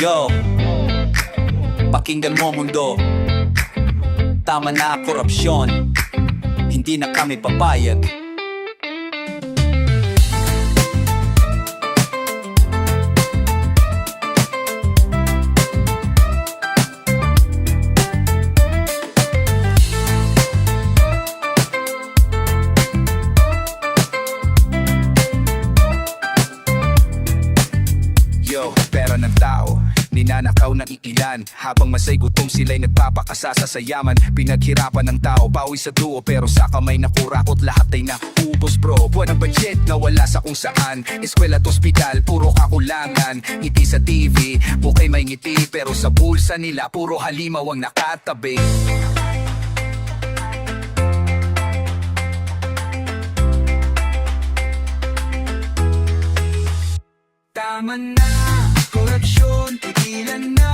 Yo, pakinggan mo mundo. Tama na korupsyon, hindi na kami papayag. Yo, pera ng tao, ninanakaw ng iilan. Habang masay gutom sila'y nagpapakasasa sa yaman. Pinaghirapan ng tao, bawi sa duo, pero sa kamay nakurakot lahat ay naubos bro. Buwan ng budget na wala sa kung saan. Eskwela at ospital, puro kakulangan. Ngiti sa TV, bukay may ngiti, pero sa bulsa nila puro halimaw ang nakatabi. Tama na, korupsyon, tigilan na.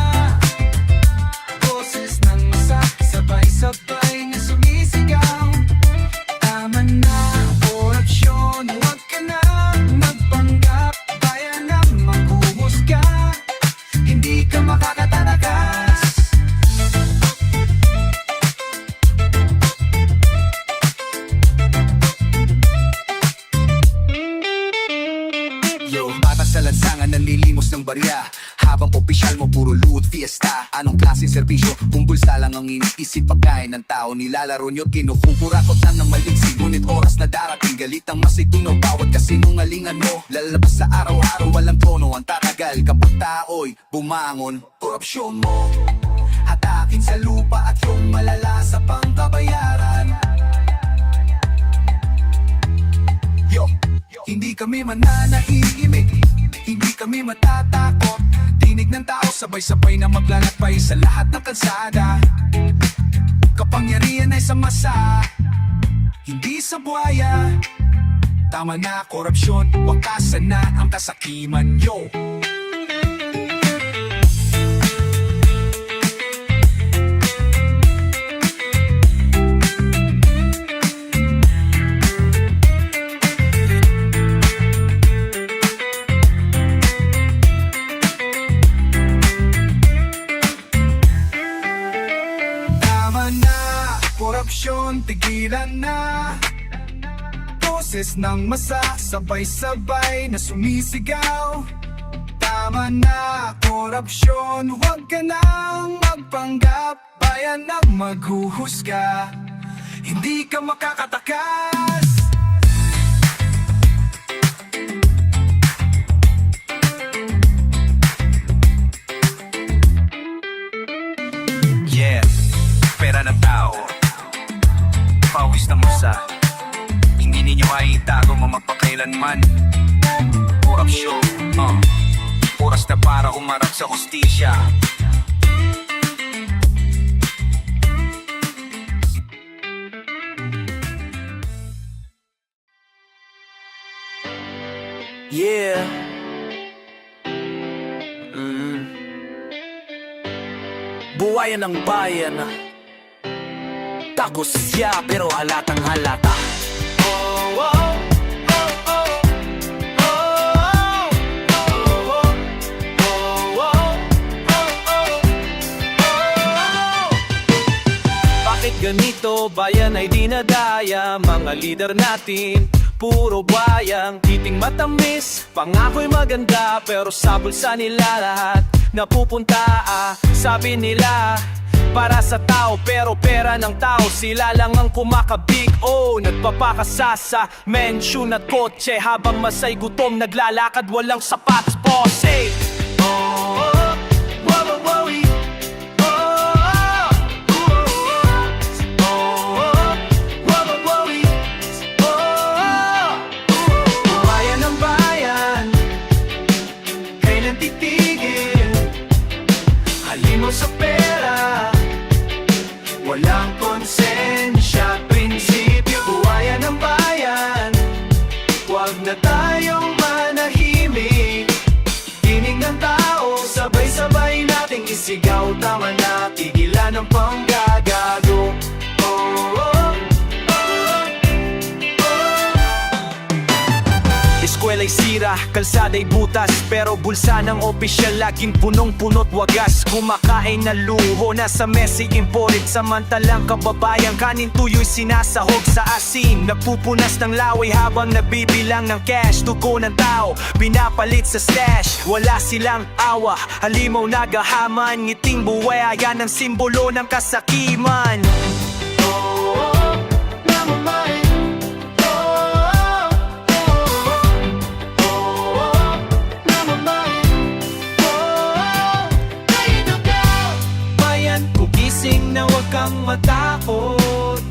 Boses ng masa, sabay-sabay na sumisigaw. Tama na, korupsyon, huwag ka na magpanggap. Bayan na maghuhusga, hindi ka makakatalagas. Yo, bata sa lansangan nanlilimos ng barya. Habang opisyal mo puro loot, fiesta. Anong klaseng serbisyo? Kung bulsa lang ang iniisip, pagkain ng tao nilalaro nyo, kinukukurakot ng maliksi. Ngunit oras na darating, galit ang masitunaw. Bawat kasinungalingan mo, lalabas sa araw-araw, walang tono ang tatagal. Kapag tao'y bumangon, korupsyon mo hatakin sa lupa at yung malala sa pangkabayaran. Yo, hindi kami mananahimik, hindi kami matatakot. Tinig ng tao, sabay-sabay na maglalakbay sa lahat ng kalsada. Kapangyarihan ay sa masa, hindi sa buhaya. Tama na korupsyon, wakasan na ang kasakiman. Yo! Korupsyon, tigilan na. Boses ng masa, sabay-sabay na sumisigaw. Tama na, korupsyon, huwag ka nang magpanggap. Bayan ang maghuhusga, hindi ka makakatakas. Yeah, pera ng tao, pawis ng musa, hindi ninyo maitago mo magpakailanman. Korupsyon, oras na para umarap sa hustisya. Yeah. Buhayan ng bayan, takos siya pero halatang halata. Oh, oh, oh, oh, oh, oh, oh, oh, oh. Bakit ganito bayan ay dinadaya? Mga leader natin puro bayang, titing matamis, pangako'y maganda, pero sa bulsa nila lahat napupunta. Sabi nila para sa tao, pero pera ng tao sila lang ang kumakabig. Oh, nagpapakasasa, mensyon at kotse, habang masay gutom naglalakad walang sapatos. Boss, hey! Oh, oh, wow, wow, wow, sa pera, walang konsensya, prinsipyo, buhayan ng bayan. Huwag na tayong manahimik, tinig ng tao, sabay-sabay nating isigaw. Tama na, tigilan ng panggagago. Oh, oh, oh, oh, oh. Eskwela'y sira, kalsada'y butas pero bulsa ng opisyal laging punong-puno't wagas. Kumakain na luho, nasa mesi imported, samantalang kababayan kanin tuyo'y sinasahog sa asin. Nagpupunas ng laway habang nabibilang ng cash. Tuko ng tao, pinapalit sa stash. Wala silang awa, halimaw nagahaman. Ngiting buwaya, yan ang simbolo ng kasakiman. Gising na huwag kang matakot.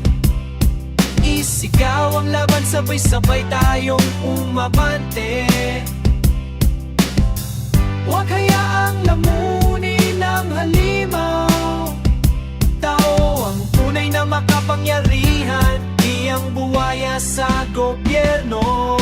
Isigaw ang laban, sabay-sabay tayong umabante. Huwag hayaang lamunin ng halimaw. Tao ang tunay na makapangyarihan, di ang buwaya sa gobyerno.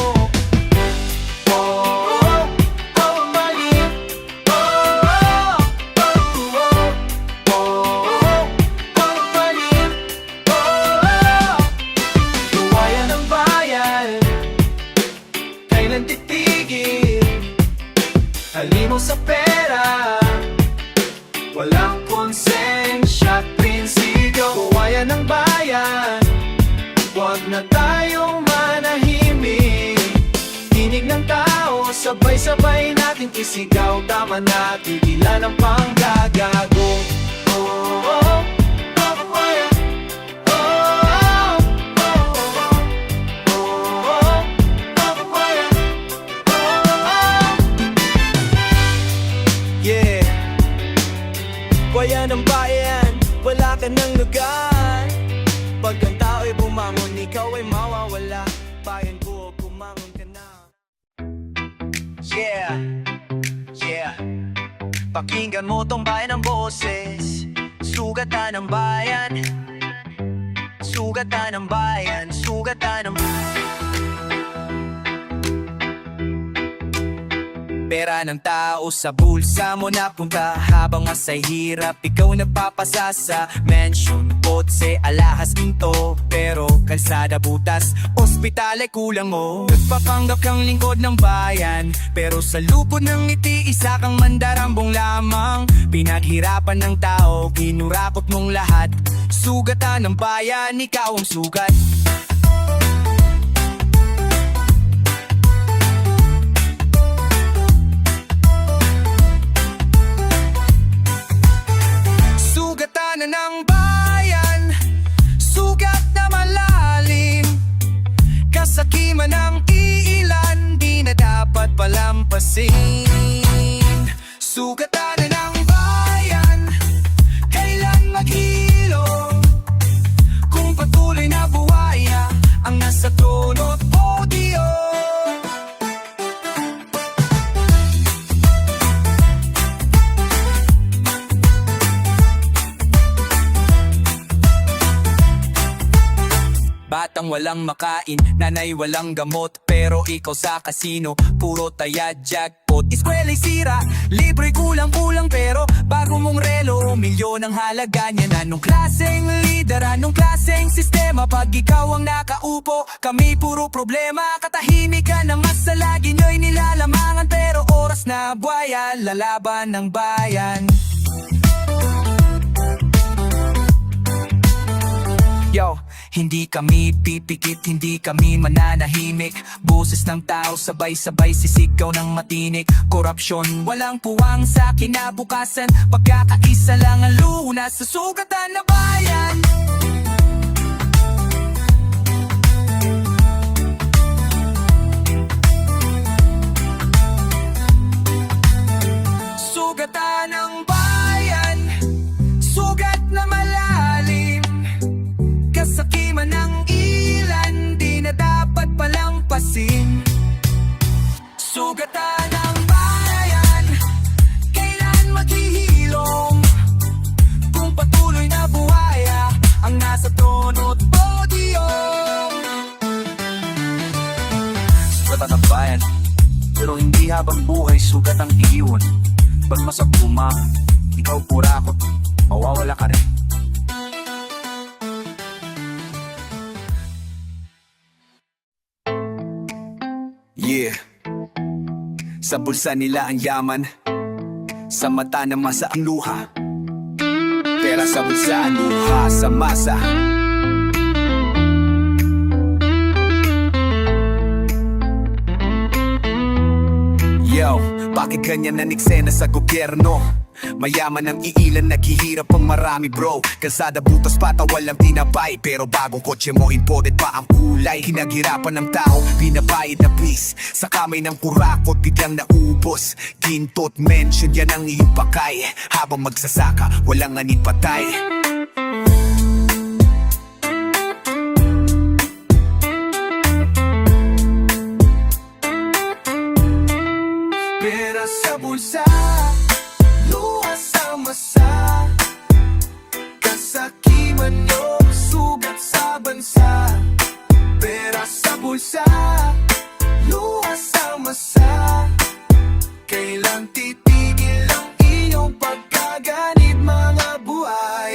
Halimaw sa pera, walang konsensya at prinsipyo. Kawayan ng bayan, huwag na tayong manahimik. Tinig ng tao, sabay-sabay natin isigaw. Tama na, tigilan ang panggagago. Bayan ng bayan, wala ka ng lugar. Pag ang tao'y bumangon, ikaw ay mawawala. Bayan ko, bumangon ka na. Yeah, yeah. Pakinggan mo tong bayan ng boses. Sugatan ng bayan. Sugatan ng bayan. Sugatan ng bayan. Pera ng tao sa bulsa mo napunta. Habang masay hirap, ikaw nagpapasa sa mansion, kotse, alahas, ginto. Pero kalsada, butas, ospital ay kulang mo. Nagpapanggap kang lingkod ng bayan, pero sa lupod ng ngiti, isa kang mandarambong lamang. Pinaghirapan ng tao, kinurakot mong lahat. Sugatan ng bayan, ikaw ang sugat. Ng bayan, sugat na malalim. Kasakiman ng iilan, di na dapat palampasin. Sugatan ng bayan, kailan maghilom? Kung patuloy na buwaya ang nasa trono't podio. Batang walang makain, nanay walang gamot. Pero ikaw sa kasino, puro tayad, jackpot. Eskwela'y sira, libre kulang-kulang. Pero bago mong relo, milyon ang halaga niyan. Anong klaseng leader, anong klaseng sistema? Pag ikaw ang nakaupo, kami puro problema. Katahimik ka na masala, ginyo'y nilalamangan. Pero oras na buwaya, lalaban ng bayan. Yo, hindi kami pipikit, hindi kami mananahimik. Boses ng tao, sabay-sabay sisigaw ng matinik. Korupsyon, walang puwang sa kinabukasan. Pagkakaisa lang ang lunas sa sugatan na bayan. Sugatan ng bayan, sugat na malalim. Kasakiman ng ilan, di na dapat palampasin. Sugatan ng bayan, kailan maghihilom? Kung patuloy na buwaya ang nasa trono't podyum. Sugatan ng bayan, pero hindi habang buhay sugat ang iiwan. Pag masagpuma, ikaw purakot, mawawala ka rin. Yeah. Sa bulsa nila ang yaman, sa mata ng masa ang luha. Pera sa bulsa, luha sa masa. Yo, bakit ganyan ang eksena sa gobyerno? Mayaman ang iilan, naghihirap ang marami bro. Kalsada, butas, pata, walang tinapay. Pero bagong kotse mo, imported pa ang kulay. Hinaghirapan ng tao, binabayad na bis. Sa kamay ng kurakot, biglang naubos. Gintot, mention, yan ang iyong pakay. Habang magsasaka, walang anin patay. Pera sa bulsa, luha sa masa. Kasakiman nyo, sugat sa bansa. Pera sa bulsa, luha sa masa. Kailan titigil ang iyong pagkaganit mga buhay?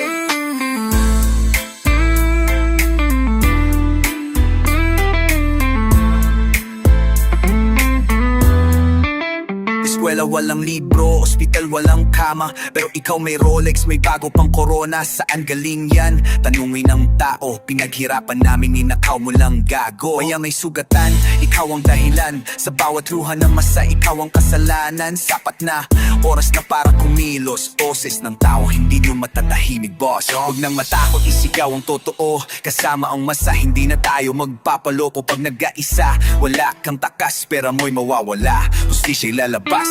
Eskwela walang libro, ospital walang kama. Pero ikaw may Rolex, may bago pang Corona. Saan galing yan? Tanungin ng tao. Pinaghirapan namin, ninakaw mo lang gago. Kaya may sugatan, ikaw ang dahilan. Sa bawat luha na masa, ikaw ang kasalanan. Sapat na, oras na para kumilos. Boses ng tao, hindi nyo matatahimik boss. Huwag nang matakot, isigaw ang totoo. Kasama ang masa, hindi na tayo magpapaloko. Pag nag-aisa, wala kang takas, pera mo'y mawawala. Hustisya'y lalabas.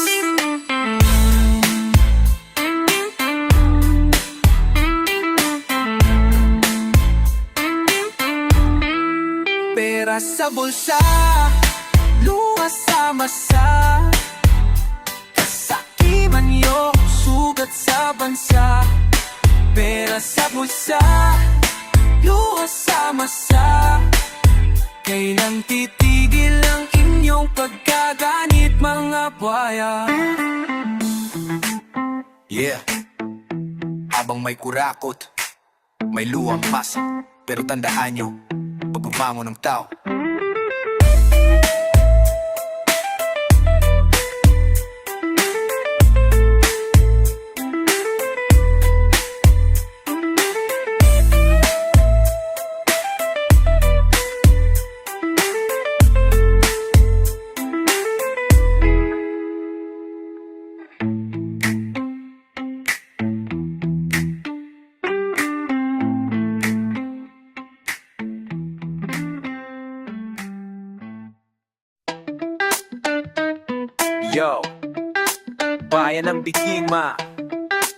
Pera sa bulsa, luha sa masa. Kasakiman nyo, sugat sa bansa. Pera sa bulsa, luha sa masa. Kailan titigil ang inyong pagkaganit mga buhaya? Yeah, habang may kurakot, may luwang masa. Pero tandaan nyo, pagbabangon ng tao, Yo, bayan ng biktima,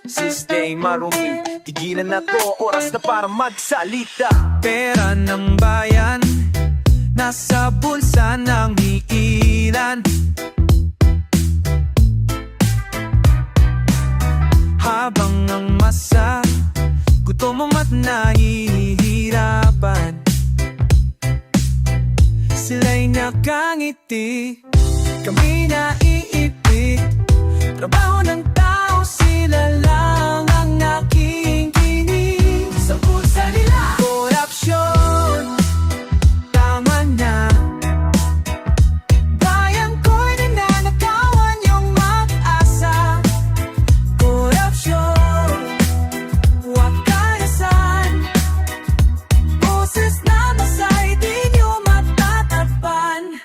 sistay marumi. Tigilan na to, oras na para magsalita. Pera ng bayan, nasa bulsa ng iilan. Habang ang masa, gutom at nahihirapan. Sila'y nakangiti, kami naiipit. Trabaho ng tao, sila lang ang nakikinig. Sa bulsa nila, korupsyon, tama na. Bayan ko'y ninanakawan yung mag-asa. Korupsyon, huwag kalasan. Boses na masay, di nyo matatakpan.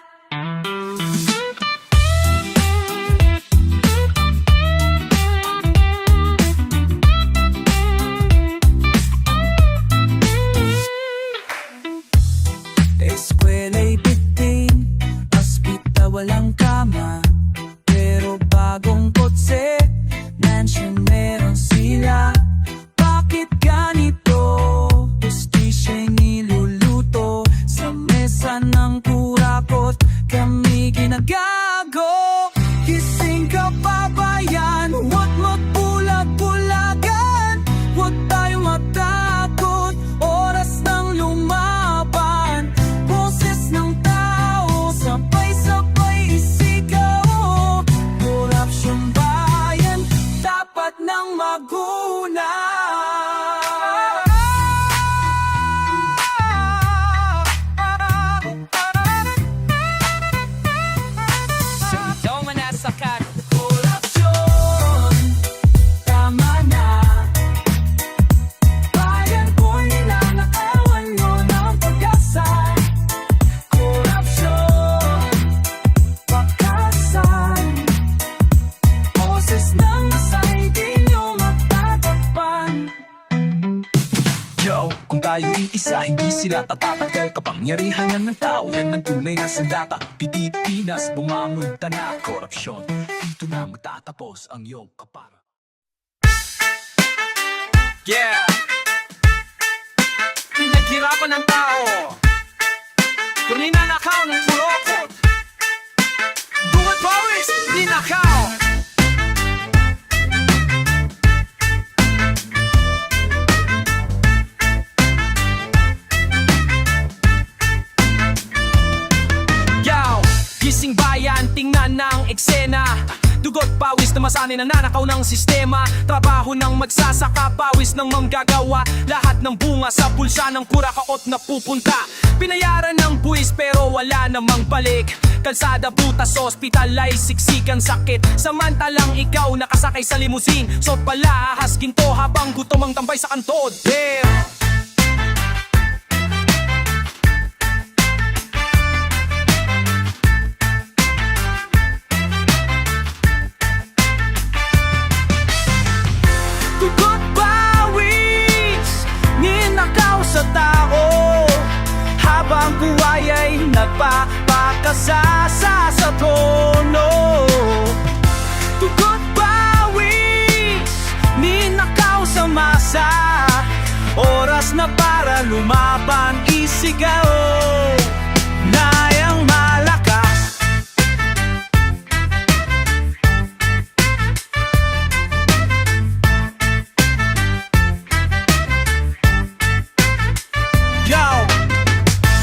masa, hindi sila tatatagal. Kapangyarihan yan ng tao, yan ang tunay na sandata. Pilipinas, bumangon na korupsyon. Dito na magtatapos ang iyong kapara. Yeah! Pinaghirapan ng tao kung ninanakaw ng pulokot. Bungat pawis, ninakaw. Yaw! Gising bayan, tingnan ng eksena. Dugot pawis na masanay na nanakaw ng sistema. Trabaho ng magsasaka, pawis ng manggagawa. Lahat ng bunga sa bulsa ng kurakakot na pupunta. Pinayaran ng buwis pero wala namang balik. Kalsada, butas, ospital ay siksikan sakit. Samantalang ikaw nakasakay sa limusin. Sot pala, ahas ginto habang gutom ang tambay sa kanto. Damn! Dugot pawis, ninakaw sa tao. Habang buhay ay nagpapakasasa sa trono. Dugot pawis, ninakaw sa masa. Oras na para lumaban, isigaw nayang malakas.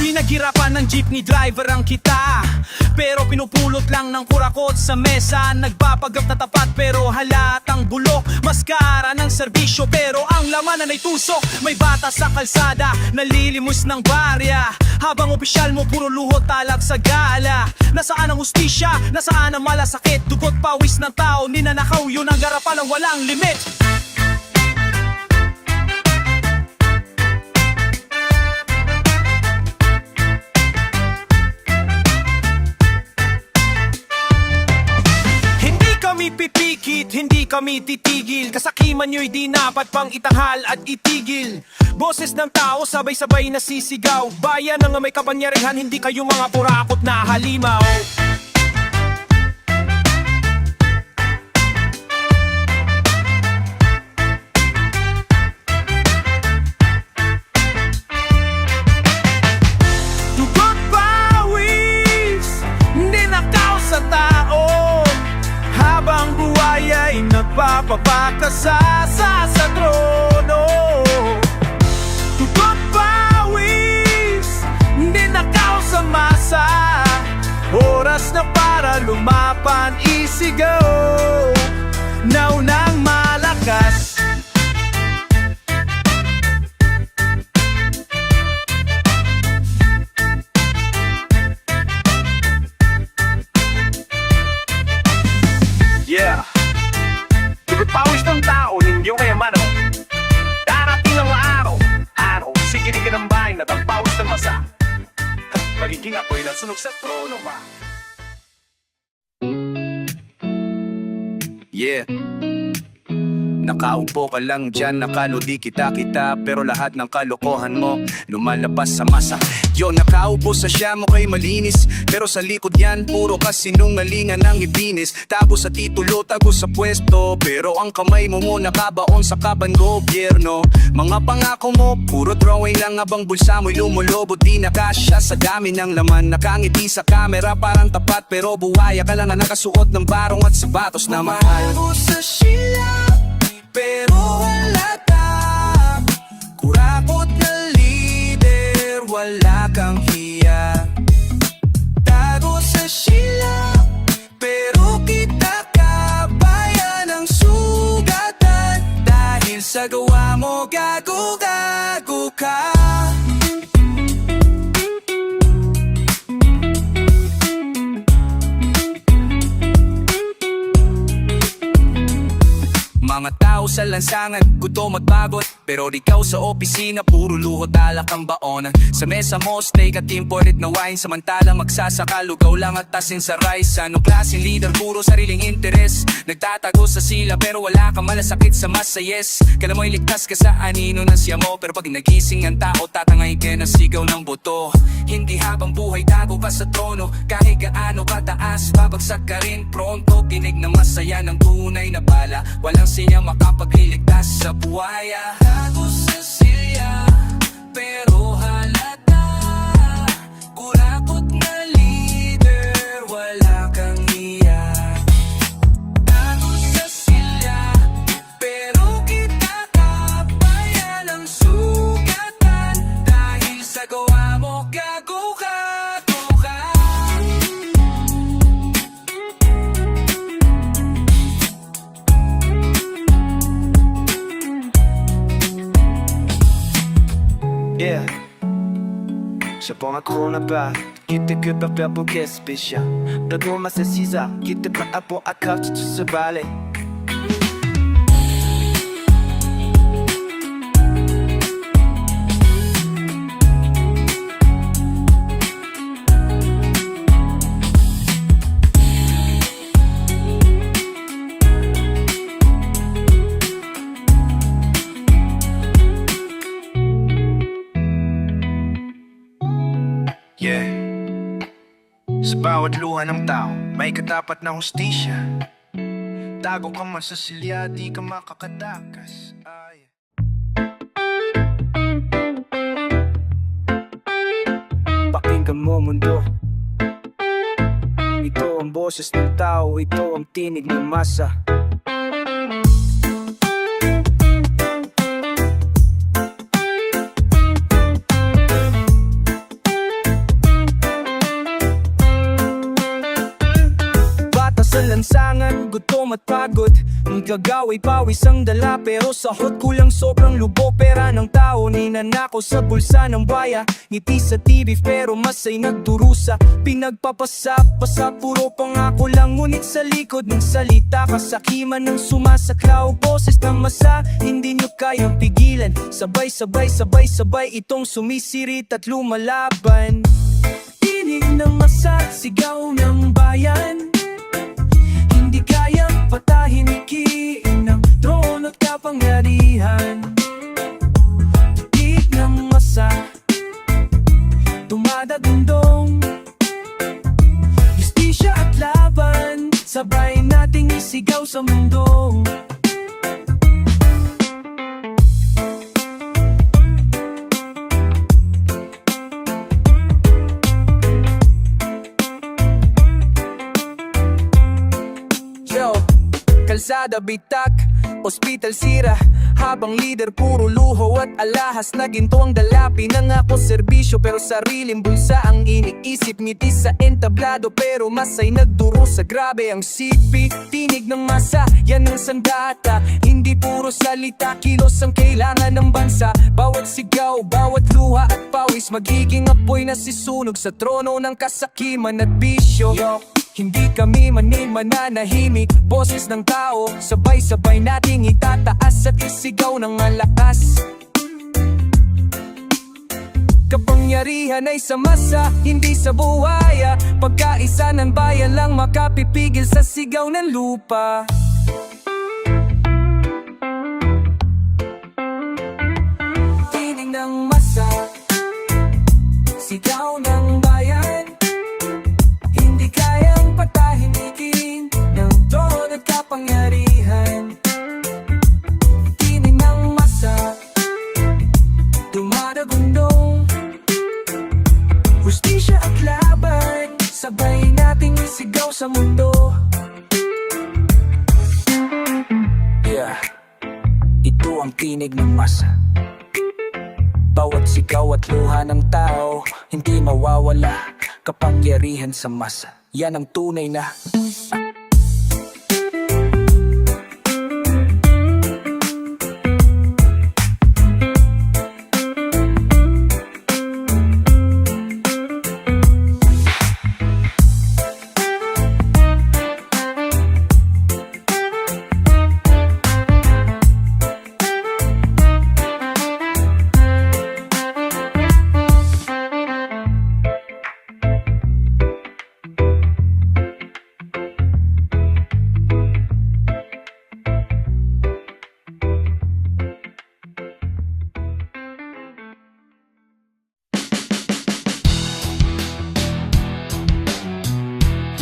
Pinaghirapan ng jeepney driver ang kita, pero pinupulot lang ng kurakot sa mesa. Nagpapagap na tapat pero halatang bulok. Maskara ng serbisyo pero ang laman ay tusok. May bata sa kalsada, nalilimos ng barya. Habang opisyal mo puro luhot talag sa gala. Nasaan ang hustisya? Nasaan ang malasakit? Dugot pawis ng tao, ninanakaw yun ang garapan ng walang limit. Pipikit, hindi kami titigil. Kasakiman nyo'y di dapat pang itanghal at itigil. Boses ng tao sabay-sabay nasisigaw. Bayan na nga may kapangyarihan, hindi kayo mga purakot na halimaw. Dugot pawis, ninakaw sa tao. Habang buhay ay nagpapakasasa sa trono. Dugot pawis, ninakaw sa masa. Oras na para lumapan, isigaw naunang malakas. Yeah. Dugot pawis ng tao, hindi yung kayamano. Darating ang araw, sigiligan ng bahay na pawis ng masa. Magiging apoy na sunog sa trono pa. Yeah. Nakaupo ka lang dyan, nakalodi kita pero lahat ng kalokohan mo lumalabas sa masa. Yo, nakaupo sa siya mo kay malinis, pero sa likod yan puro kasinungalingan ang ibinis. Tabo sa titulo, tago sa pwesto, pero ang kamay mo nakabaon sa kaban gobyerno. Mga pangako mo, puro drawing lang habang bulsa mo'y lumulobo. Di nakasya sa dami ng laman, nakangiti sa kamera parang tapat, pero buhaya ka lang na nakasuot ng barong at sapatos na mahal. Sa sila, pero wala ka. Kurakot na leader, wala kang hiya. Tago sa sila, pero kita ka. Bayan ang sugatan, dahil sa gawa mo gago-gago ka. Mga tao sa lansangan, gutom at pagod. Pero ikaw sa opisina, puro luho talak ang baonan. Sa mesa mo, steak at imported na wine. Samantalang magsasaka, lugaw lang at tasin sa rice. Anong klaseng leader, puro sariling interes. Nagtatago sa sila pero wala kang malasakit sa masayes. Kala mo'y ligtas ka sa anino ng siya mo, pero pag nagising ang tao, tatangayin ka ng sigaw ng boto. Hindi habang buhay tago pa sa trono, kahit gaano kataas, babagsak ka rin pronto. Tinig na masaya ng tunay na bala, walang sinya makapagliligtas sa buhaya. Tago sa silya, pero halata, kurakot na leader, wala kang hiya. Tago sa silya, pero kita kapayan ang sugatan. Dahil sa gawa mo, gago ka. Yeah. Je prends un chronobar, quitte que par faire pour qu'est spécial. Le gros masse c'est 6 heures, quitte pas à pour à carte, tu se balais. Yeah. Sa bawat luha ng tao, may katapat na hustisya. Tago ka man sa silya, di ka makakatakas. Ay. Pakinggan mo mundo. Ito ang boses ng tao, ito ang tinig ng masa. Sa lansangan, gutom at pagod. Ang gagaway pawis ang dala, pero sa hot kulang sobrang lubo. Pera ng tao, ninanakaw sa bulsa ng baya. Ngiti sa TV pero masay nagdurusa. Pinagpapasa-pasa, puro pangako lang. Ngunit sa likod ng salita, kasakiman ng sumasaklaw. Boses ng masa, hindi nyo kayang pigilan. Sabay-sabay itong sumisirit at lumalaban. Tinig ng masa, sigaw ng bayan. Hindi kayang patahimikin ng trono at kapangyarihan. Tinig ng masa, dumadagundong. Justisya at laban, sabay nating isigaw sa mundo. Kalsada bitak, ospital sira. Habang leader puro luho at alahas na ginto ang dala. Pinangako serbisyo pero sariling bulsa ang iniisip. Ngiti sa entablado pero masay nagduro sa grabe ang sipi. Tinig ng masa, yan ang sandata. Hindi puro salita, kilos ang kailangan ng bansa. Bawat sigaw, bawat luha at pawis, magiging apoy na sisunog sa trono ng kasakiman at bisyo. Hindi kami mananahimik, boses ng tao, sabay-sabay nating itataas at isigaw ng malakas. Kapangyarihan ay sa masa, hindi sa buhaya. Pagkaisa ng bayan lang makapipigil sa sigaw ng lupa. Tinig ng masa, sigaw ng bayan. Hindi kayang patahimikin ng trono at kapangyarihan. Tinig ng masa, dumadagundong. Justisya at laban, sabay nating isigaw sa mundo. Yeah, ito ang tinig ng masa. Bawat sigaw at luha ng tao, hindi mawawala. Kapangyarihan sa masa, yan ang tunay na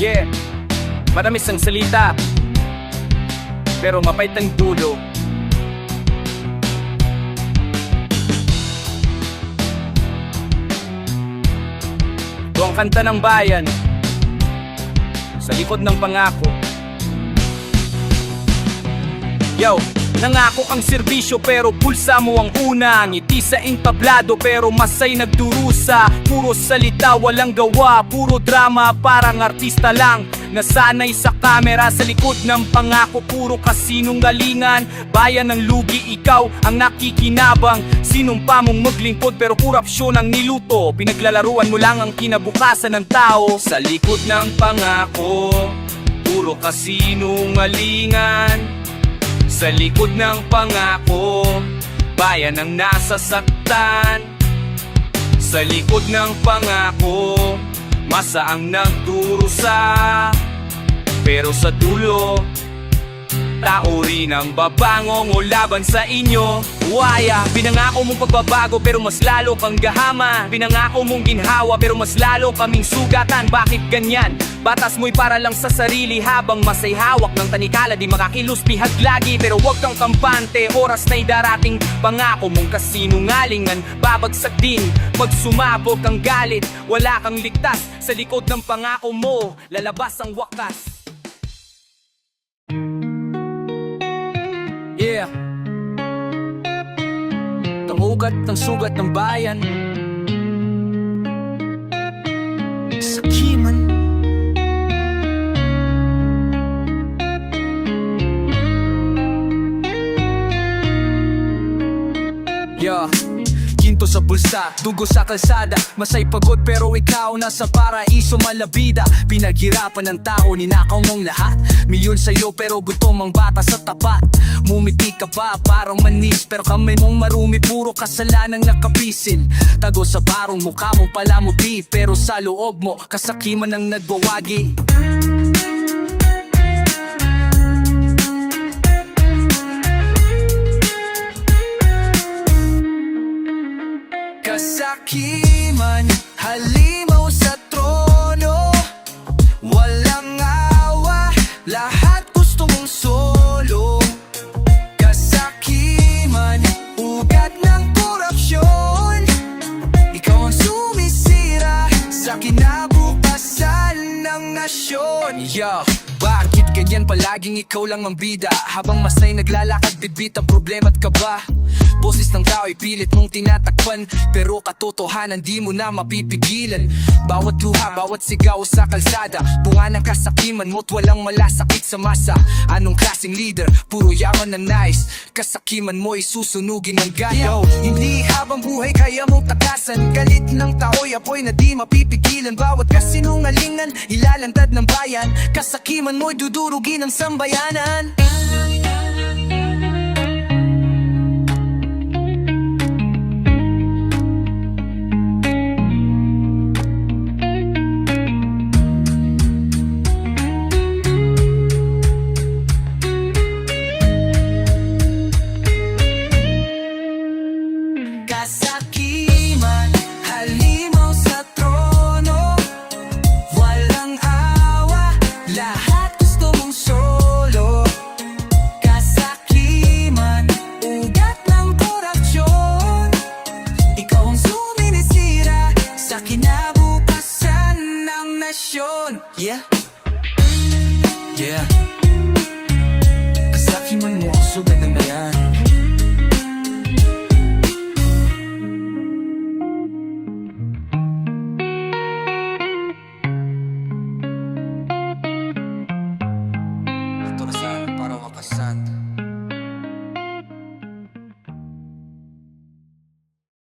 Yeah, matamis ang salita, pero mapait ang dulo. Ito ang kanta ng bayan, sa likod ng pangako. Yo, nangako kang serbisyo pero pulsa mo ang una. Ngiti sa entablado pero masay nagdurusa. Puro salita, walang gawa, puro drama, parang artista lang nasanay sa kamera. Sa likod ng pangako, puro kasinungalingan. Bayan ng lugi, ikaw ang nakikinabang. Sinumpa mong maglingkod pero korupsyon ang niluto. Pinaglalaruan mo lang ang kinabukasan ng tao. Sa likod ng pangako, puro kasinungalingan. Sa likod ng pangako, bayan ang nasasaktan. Sa likod ng pangako, masa ang nagdurusa. Pero sa dulo, tao rin ang babangong o laban sa inyo. Waya, pinangako mong pagbabago pero mas lalo kang gahama. Pinangako mong ginhawa pero mas lalo kaming sugatan. Bakit ganyan? Batas mo'y para lang sa sarili, habang masay hawak ng tanikala di makakilos bihag lagi. Pero wag kang kampante, oras na'y darating. Pangako mong kasinungalingan, babagsak din. Magsumabog ang galit, wala kang ligtas. Sa likod ng pangako mo, lalabas ang wakas. Yeah, tangugat ng sugat ng bayan. Sakiman. Yeah, ginto sa bulsa, dugo sa kalsada. Masay pagod pero ikaw nasa paraiso malabida. Pinaghirapan ng tao, ninakaw mong lahat. Milyon sa'yo pero gutom ang bata sa tapat. Mumiti ka ba parang manis, pero kamay mong marumi, puro kasalanang nakapisil. Tago sa barong mukha mo pala muti, pero sa loob mo kasakiman ang nagwawagi. Kasakiman, halimaw sa trono. Walang awa, lahat gusto mong solo. Kasakiman, ugat ng korupsyon. Ikaw ang sumisira sa kinabukasan ng nasyon. Yo, bakit ganyan palaging ikaw lang ang bida? Habang masay naglalakad, bibit ang problema't ka ba? Boses ng tao ay pilit mong tinatakpan, pero katotohanan di mo na mapipigilan. Bawat luha, bawat sigaw sa kalsada, bunga ng kasakiman mo't walang malasakit sa masa. Anong klaseng leader? Puro yaman na nice. Kasakiman mo isusunugin ng gaya. Hindi habang buhay kaya mong takasan. Galit ng tao'y apoy na di mapipigilan. Bawat kasinungalingan, ilalantad ng bayan. Kasakiman mo'y dudurugin ng sambayanan.